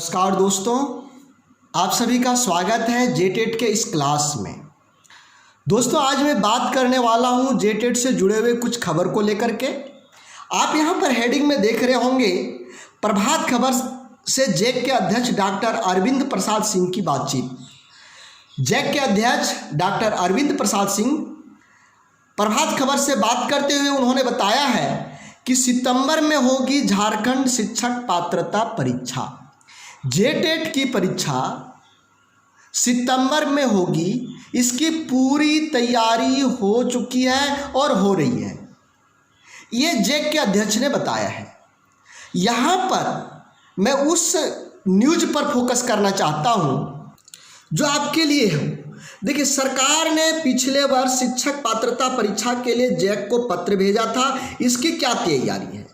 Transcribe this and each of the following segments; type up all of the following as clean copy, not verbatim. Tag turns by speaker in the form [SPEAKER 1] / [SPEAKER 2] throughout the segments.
[SPEAKER 1] नमस्कार दोस्तों, आप सभी का स्वागत है जेटेट के इस क्लास में। दोस्तों, आज मैं बात करने वाला हूं जेटेट से जुड़े हुए कुछ खबर को लेकर के। आप यहां पर हेडिंग में देख रहे होंगे, प्रभात खबर से जैक के अध्यक्ष डॉक्टर अरविंद प्रसाद सिंह की बातचीत। जैक के अध्यक्ष डॉक्टर अरविंद प्रसाद सिंह प्रभात खबर से बात करते हुए उन्होंने बताया है कि सितंबर में होगी झारखंड शिक्षक पात्रता परीक्षा। जेटेट की परीक्षा सितंबर में होगी, इसकी पूरी तैयारी हो चुकी है और हो रही है, ये जेक के अध्यक्ष ने बताया है। यहाँ पर मैं उस न्यूज पर फोकस करना चाहता हूँ जो आपके लिए है। देखिए, सरकार ने पिछले वर्ष शिक्षक पात्रता परीक्षा के लिए जैक को पत्र भेजा था, इसकी क्या तैयारी है।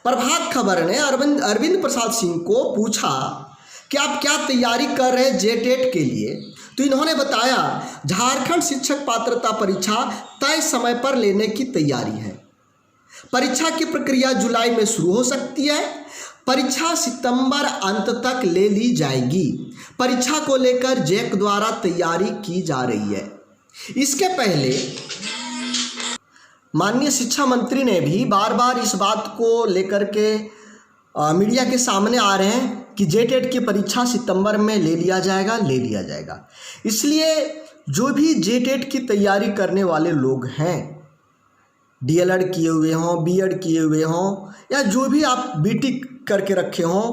[SPEAKER 1] प्रभात खबर ने अरविंद प्रसाद सिंह को पूछा कि आप क्या तैयारी कर रहे हैं जेटेट के लिए, तो इन्होंने बताया झारखंड शिक्षक पात्रता परीक्षा तय समय पर लेने की तैयारी है। परीक्षा की प्रक्रिया जुलाई में शुरू हो सकती है। परीक्षा सितंबर अंत तक ले ली जाएगी। परीक्षा को लेकर जैक द्वारा तैयारी की जा रही है। इसके पहले माननीय शिक्षा मंत्री ने भी बार बार इस बात को लेकर के मीडिया के सामने आ रहे हैं कि जेटेट की परीक्षा सितंबर में ले लिया जाएगा। इसलिए जो भी जेटेट की तैयारी करने वाले लोग हैं, डीएलएड किए हुए हों, बीएड किए हुए हों, या जो भी आप बीटेक करके रखे हों,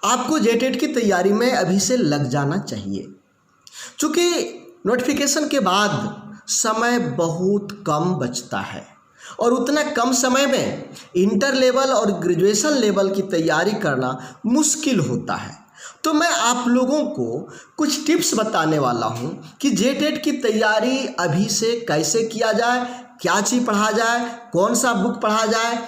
[SPEAKER 1] आपको जेटेट की तैयारी में अभी से लग जाना चाहिए। चूँकि नोटिफिकेशन के बाद समय बहुत कम बचता है और उतना कम समय में इंटर लेवल और ग्रेजुएशन लेवल की तैयारी करना मुश्किल होता है। तो मैं आप लोगों को कुछ टिप्स बताने वाला हूं कि जेटेट की तैयारी अभी से कैसे किया जाए, क्या चीज़ पढ़ा जाए, कौन सा बुक पढ़ा जाए,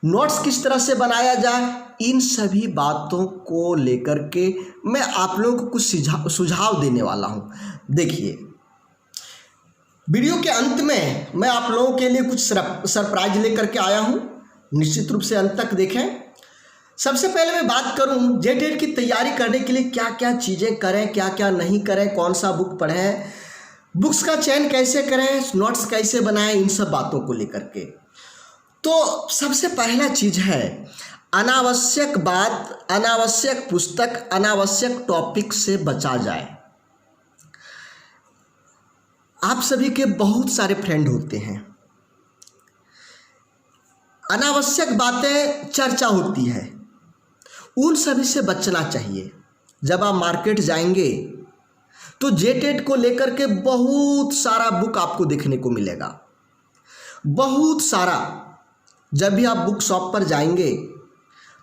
[SPEAKER 1] नोट्स किस तरह से बनाया जाए, इन सभी बातों को लेकर के मैं आप लोगों को कुछ सुझाव देने वाला हूं। देखिए, वीडियो के अंत में मैं आप लोगों के लिए कुछ सरप्राइज लेकर के आया हूं, निश्चित रूप से अंत तक देखें। सबसे पहले मैं बात करूं जेटेट की तैयारी करने के लिए क्या क्या चीज़ें करें, क्या क्या नहीं करें, कौन सा बुक पढ़ें, बुक्स का चयन कैसे करें, नोट्स कैसे बनाएं, इन सब बातों को लेकर के। तो सबसे पहला चीज़ है अनावश्यक बात, अनावश्यक पुस्तक, अनावश्यक टॉपिक से बचा जाए। आप सभी के बहुत सारे फ्रेंड होते हैं, अनावश्यक बातें चर्चा होती है, उन सभी से बचना चाहिए। जब आप मार्केट जाएंगे तो जेटेट को लेकर के बहुत सारा बुक आपको देखने को मिलेगा, बहुत सारा। जब भी आप बुक शॉप पर जाएंगे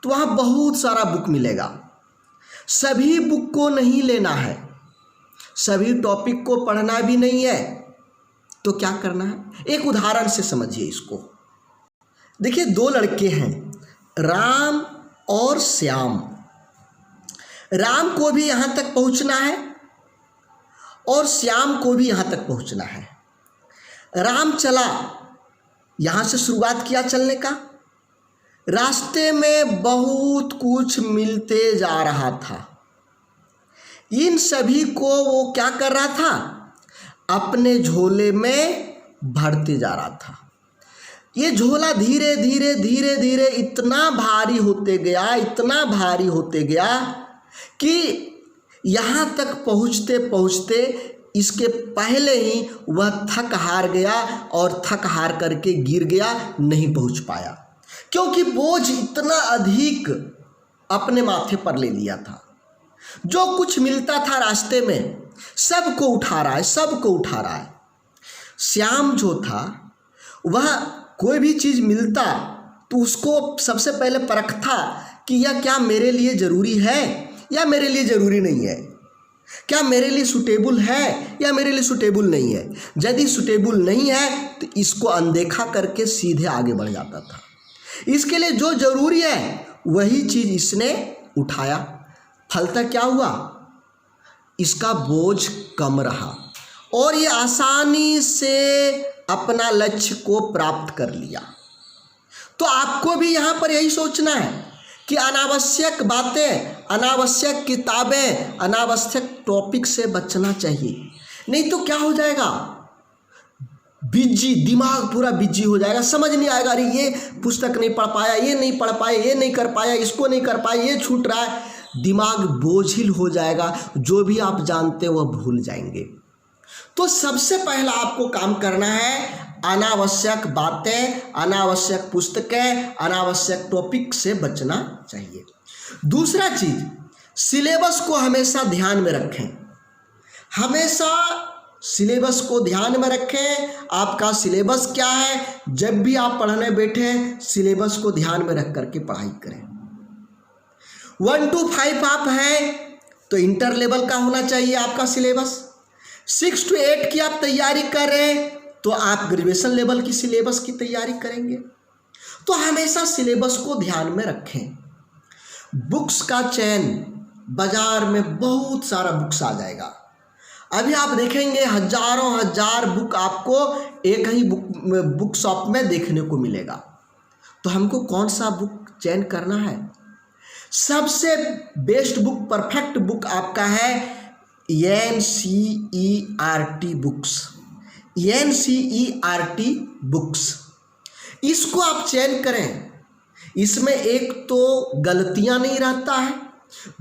[SPEAKER 1] तो वहाँ बहुत सारा बुक मिलेगा। सभी बुक को नहीं लेना है, सभी टॉपिक को पढ़ना भी नहीं है। तो क्या करना है, एक उदाहरण से समझिए इसको। देखिए, दो लड़के हैं, राम और श्याम। राम को भी यहाँ तक पहुँचना है और श्याम को भी यहाँ तक पहुँचना है। राम चला, यहाँ से शुरुआत किया चलने का, रास्ते में बहुत कुछ मिलते जा रहा था। इन सभी को वो क्या कर रहा था, अपने झोले में भरते जा रहा था। ये झोला धीरे धीरे धीरे धीरे इतना भारी होते गया, इतना भारी होते गया कि यहाँ तक पहुँचते पहुँचते इसके पहले ही वह थक हार गया और थक हार करके गिर गया, नहीं पहुँच पाया, क्योंकि बोझ इतना अधिक अपने माथे पर ले लिया था। जो कुछ मिलता था रास्ते में सबको उठा रहा है। श्याम जो था वह कोई भी चीज़ मिलता तो उसको सबसे पहले परखता कि यह क्या मेरे लिए ज़रूरी है या मेरे लिए ज़रूरी नहीं है, क्या मेरे लिए सूटेबल है या मेरे लिए सूटेबल नहीं है। यदि सूटेबल नहीं है तो इसको अनदेखा करके सीधे आगे बढ़ जाता था। इसके लिए जो ज़रूरी है वही चीज़ इसने उठाया। फलतः क्या हुआ, इसका बोझ कम रहा और ये आसानी से अपना लक्ष्य को प्राप्त कर लिया। तो आपको भी यहाँ पर यही सोचना है कि अनावश्यक बातें, अनावश्यक किताबें, अनावश्यक टॉपिक से बचना चाहिए। नहीं तो क्या हो जाएगा, बिजी, दिमाग पूरा बिजी हो जाएगा, समझ नहीं आएगा, अरे ये पुस्तक नहीं पढ़ पाया, ये नहीं पढ़ पाया, ये नहीं कर पाया, इसको नहीं कर पाया, ये छूट रहा है, दिमाग बोझिल हो जाएगा, जो भी आप जानते हैं वह भूल जाएंगे। तो सबसे पहला आपको काम करना है अनावश्यक बातें, अनावश्यक पुस्तकें, अनावश्यक टॉपिक से बचना चाहिए। दूसरा चीज, सिलेबस को हमेशा ध्यान में रखें, हमेशा सिलेबस को ध्यान में रखें। आपका सिलेबस क्या है, जब भी आप पढ़ने बैठे सिलेबस को ध्यान में रख करके पढ़ाई करें। 1 to 5 आप हैं तो इंटर लेवल का होना चाहिए आपका सिलेबस। 6 to 8 की आप तैयारी कर रहे हैं तो आप ग्रेजुएशन लेवल की सिलेबस की तैयारी करेंगे। तो हमेशा सिलेबस को ध्यान में रखें। बुक्स का चयन, बाजार में बहुत सारा बुक्स आ जाएगा, अभी आप देखेंगे हजारों हजार बुक आपको एक ही बुक शॉप में देखने को मिलेगा। तो हमको कौन सा बुक चयन करना है? सबसे बेस्ट बुक, परफेक्ट बुक आपका है NCERT बुक्स, NCERT बुक्स। इसको आप चयन करें। इसमें एक तो गलतियां नहीं रहता है,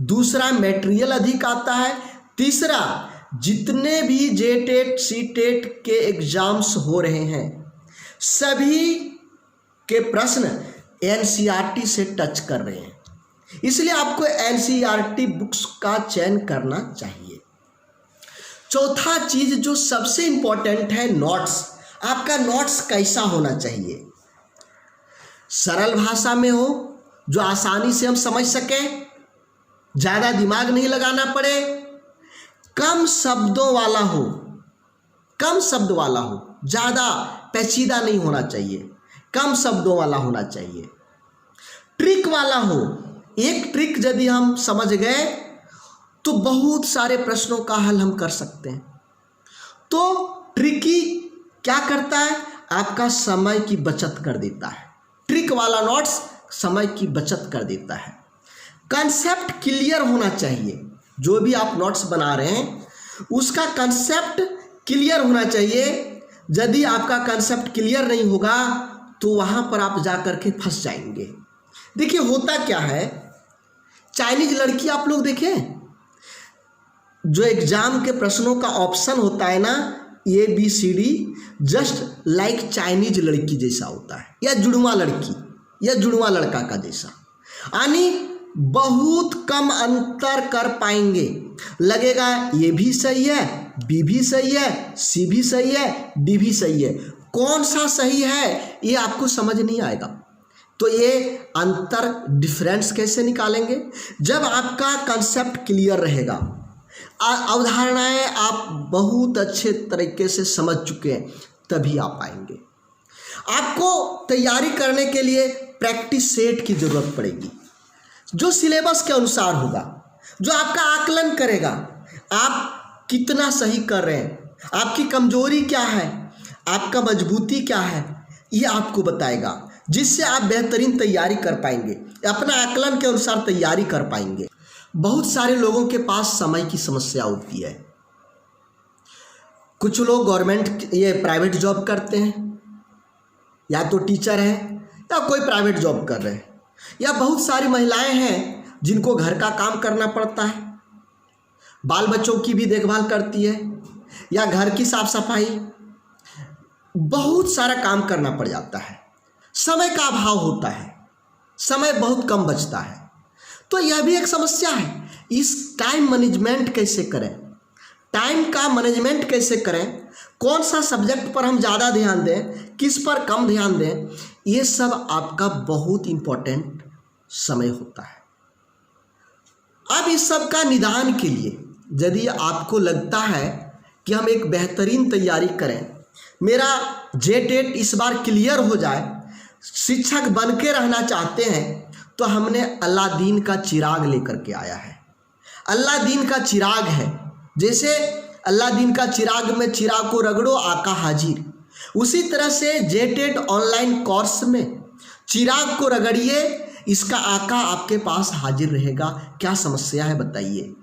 [SPEAKER 1] दूसरा मटेरियल अधिक आता है, तीसरा जितने भी जेटेट सीटेट के एग्जाम्स हो रहे हैं सभी के प्रश्न NCERT से टच कर रहे हैं, इसलिए आपको NCERT बुक्स का चयन करना चाहिए। चौथा चीज जो सबसे इंपॉर्टेंट है, नोट्स। आपका नोट्स कैसा होना चाहिए? सरल भाषा में हो, जो आसानी से हम समझ सकें, ज़्यादा दिमाग नहीं लगाना पड़े, कम शब्दों वाला हो, कम शब्द वाला हो, ज़्यादा पेचीदा नहीं होना चाहिए, कम शब्दों वाला होना चाहिए, ट्रिक वाला हो। एक ट्रिक यदि हम समझ गए तो बहुत सारे प्रश्नों का हल हम कर सकते हैं। तो ट्रिकी क्या करता है? आपका समय की बचत कर देता है। ट्रिक वाला नोट्स समय की बचत कर देता है। कंसेप्ट क्लियर होना चाहिए, जो भी आप नोट्स बना रहे हैं उसका कंसेप्ट क्लियर होना चाहिए। यदि आपका कंसेप्ट क्लियर नहीं होगा तो वहाँ पर आप जा कर के फंस जाएंगे। देखिए होता क्या है, चाइनीज लड़की आप लोग देखें, जो एग्जाम के प्रश्नों का ऑप्शन होता है ना, ABCD, जस्ट लाइक चाइनीज लड़की जैसा होता है, या जुड़वा लड़की या जुड़वा लड़का का जैसा, यानी बहुत कम अंतर कर पाएंगे। लगेगा ये भी सही है, B भी सही है, C भी सही है, D भी सही है, कौन सा सही है ये आपको समझ नहीं आएगा। तो ये अंतर, डिफरेंस कैसे निकालेंगे? जब आपका कंसेप्ट क्लियर रहेगा, अवधारणाएं आप बहुत अच्छे तरीके से समझ चुके हैं, तभी आप आएंगे। आपको तैयारी करने के लिए प्रैक्टिस सेट की ज़रूरत पड़ेगी, जो सिलेबस के अनुसार होगा, जो आपका आकलन करेगा आप कितना सही कर रहे हैं, आपकी कमजोरी क्या है, आपका मजबूती क्या है, ये आपको बताएगा, जिससे आप बेहतरीन तैयारी कर पाएंगे, अपना आकलन के अनुसार तैयारी कर पाएंगे। बहुत सारे लोगों के पास समय की समस्या होती है। कुछ लोग गवर्नमेंट ये प्राइवेट जॉब करते हैं, या तो टीचर हैं या कोई प्राइवेट जॉब कर रहे हैं, या बहुत सारी महिलाएं हैं जिनको घर का काम करना पड़ता है, बाल बच्चों की भी देखभाल करती है, या घर की साफ सफाई, बहुत सारा काम करना पड़ जाता है, समय का अभाव होता है, समय बहुत कम बचता है। तो यह भी एक समस्या है। इस टाइम मैनेजमेंट कैसे करें, टाइम का मैनेजमेंट कैसे करें, कौन सा सब्जेक्ट पर हम ज़्यादा ध्यान दें, किस पर कम ध्यान दें, ये सब आपका बहुत इम्पोर्टेंट समय होता है। अब इस सब का निदान के लिए यदि आपको लगता है कि हम एक बेहतरीन तैयारी करें, मेरा जेटेट इस बार क्लियर हो जाए, शिक्षक बन के रहना चाहते हैं, तो हमने अलादीन का चिराग लेकर के आया है। अलादीन का चिराग है, जैसे अलादीन का चिराग में चिराग को रगड़ो आका हाजिर, उसी तरह से जेटेट ऑनलाइन कोर्स में चिराग को रगड़िए, इसका आका आपके पास हाजिर रहेगा। क्या समस्या है बताइए।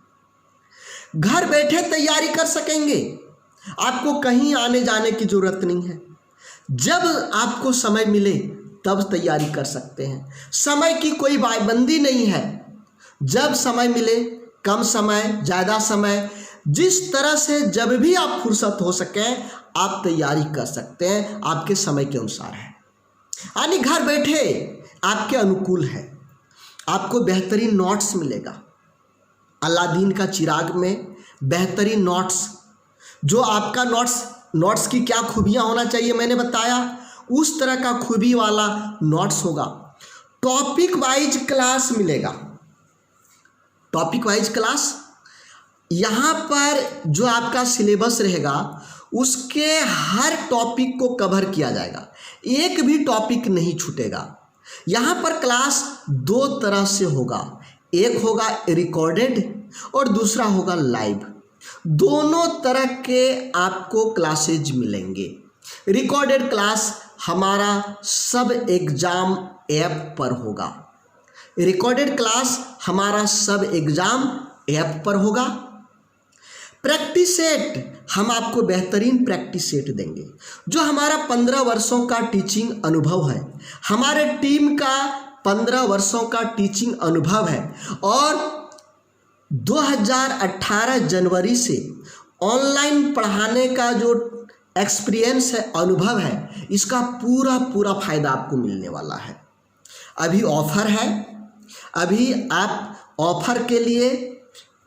[SPEAKER 1] घर बैठे तैयारी कर सकेंगे, आपको कहीं आने जाने की जरूरत नहीं है। जब आपको समय मिले तब तैयारी कर सकते हैं। समय की कोई पाबंदी नहीं है। जब समय मिले, कम समय, ज़्यादा समय, जिस तरह से जब भी आप फुर्सत हो सके आप तैयारी कर सकते हैं, आपके समय के अनुसार है। यानी घर बैठे आपके अनुकूल है। आपको बेहतरीन नोट्स मिलेगा। अलादीन का चिराग में बेहतरीन नोट्स, जो आपका नोट्स की क्या खूबियाँ होना चाहिए मैंने बताया, उस तरह का खूबी वाला नोट्स होगा। टॉपिक वाइज क्लास मिलेगा। टॉपिक वाइज क्लास, यहाँ पर जो आपका सिलेबस रहेगा उसके हर टॉपिक को कवर किया जाएगा, एक भी टॉपिक नहीं छूटेगा। यहाँ पर क्लास दो तरह से होगा, एक होगा रिकॉर्डेड और दूसरा होगा लाइव। दोनों तरह के आपको क्लासेज मिलेंगे। रिकॉर्डेड क्लास हमारा सब एग्जाम ऐप पर होगा। रिकॉर्डेड क्लास हमारा सब एग्जाम ऐप पर होगा। प्रैक्टिस सेट, हम आपको बेहतरीन प्रैक्टिस सेट देंगे। जो हमारा 15 वर्षों का टीचिंग अनुभव है, हमारे टीम का 15 वर्षों का टीचिंग अनुभव है और 2018 जनवरी से ऑनलाइन पढ़ाने का जो एक्सपीरियंस है, अनुभव है, इसका पूरा फ़ायदा आपको मिलने वाला है। अभी ऑफ़र है, अभी आप ऑफ़र के लिए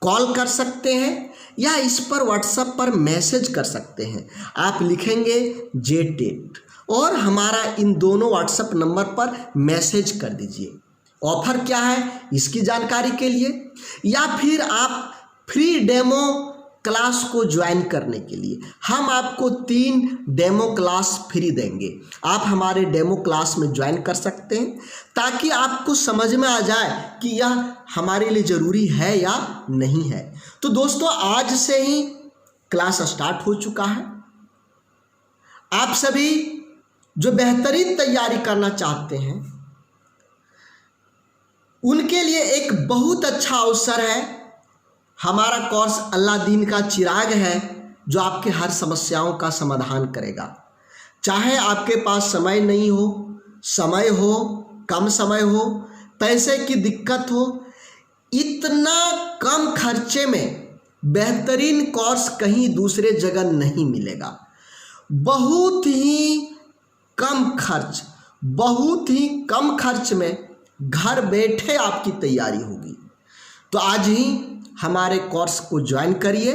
[SPEAKER 1] कॉल कर सकते हैं या इस पर व्हाट्सएप पर मैसेज कर सकते हैं। आप लिखेंगे JTET और हमारा इन दोनों व्हाट्सएप नंबर पर मैसेज कर दीजिए। ऑफ़र क्या है इसकी जानकारी के लिए, या फिर आप फ्री डेमो क्लास को ज्वाइन करने के लिए हम आपको 3 डेमो क्लास फ्री देंगे। आप हमारे डेमो क्लास में ज्वाइन कर सकते हैं ताकि आपको समझ में आ जाए कि यह हमारे लिए ज़रूरी है या नहीं है। तो दोस्तों, आज से ही क्लास स्टार्ट हो चुका है। आप सभी जो बेहतरीन तैयारी करना चाहते हैं उनके लिए एक बहुत अच्छा अवसर है। हमारा कोर्स अलादीन का चिराग है जो आपके हर समस्याओं का समाधान करेगा। चाहे आपके पास समय नहीं हो, समय हो, कम समय हो, पैसे की दिक्कत हो, इतना कम खर्चे में बेहतरीन कोर्स कहीं दूसरे जगह नहीं मिलेगा। बहुत ही कम खर्च, बहुत ही कम खर्च में घर बैठे आपकी तैयारी होगी। तो आज ही हमारे कोर्स को ज्वाइन करिए।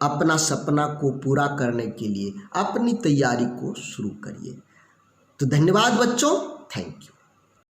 [SPEAKER 1] अपना सपना को पूरा करने के लिए अपनी तैयारी को शुरू करिए। तो धन्यवाद बच्चों, थैंक यू।